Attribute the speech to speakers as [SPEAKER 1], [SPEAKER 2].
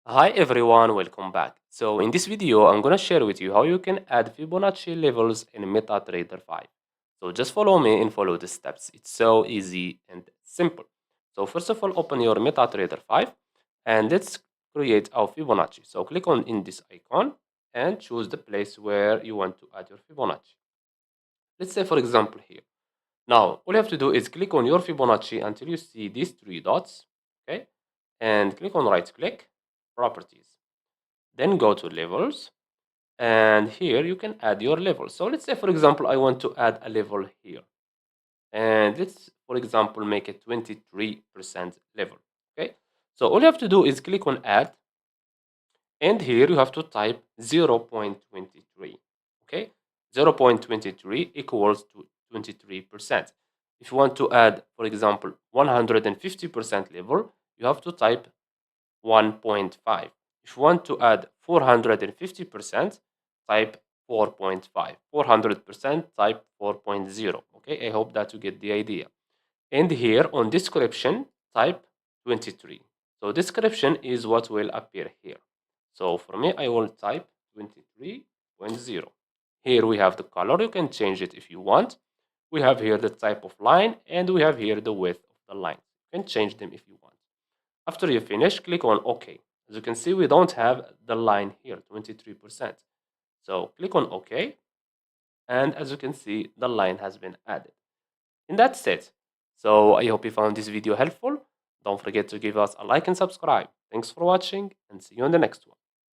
[SPEAKER 1] Hi everyone, welcome back. So in this video, I'm gonna share with you how you can add Fibonacci levels in MetaTrader 5. So just follow me and follow the steps. It's so easy and simple. So first of all, open your MetaTrader 5 and let's create our Fibonacci. So click on in this icon and choose the place where you want to add your Fibonacci. Let's say for example here. Now, all you have to do is click on your Fibonacci until you see these three dots, okay? And click on right click, properties. Then go to levels, and here you can add your level. So let's say, for example, I want to add a level here. And let's, for example, make it 23% level, okay? So all you have to do is click on add, and here you have to type 0.23, okay? 0.23 equals to 23%. If you want to add, for example, 150% level, you have to type 1.5. If you want to add 450%, type 4.5. 400%, type 4.0. Okay, I hope that you get the idea. And here on description, type 23. So description is what will appear here. So for me, I will type 23.0. Here we have the color. You can change it if you want. We have here the type of line, and we have here the width of the line. You can change them if you want. After you finish, click on OK. As you can see, we don't have the line here, 23%. So click on OK. And as you can see, the line has been added. And that's it. So I hope you found this video helpful. Don't forget to give us a like and subscribe. Thanks for watching and see you on the next one.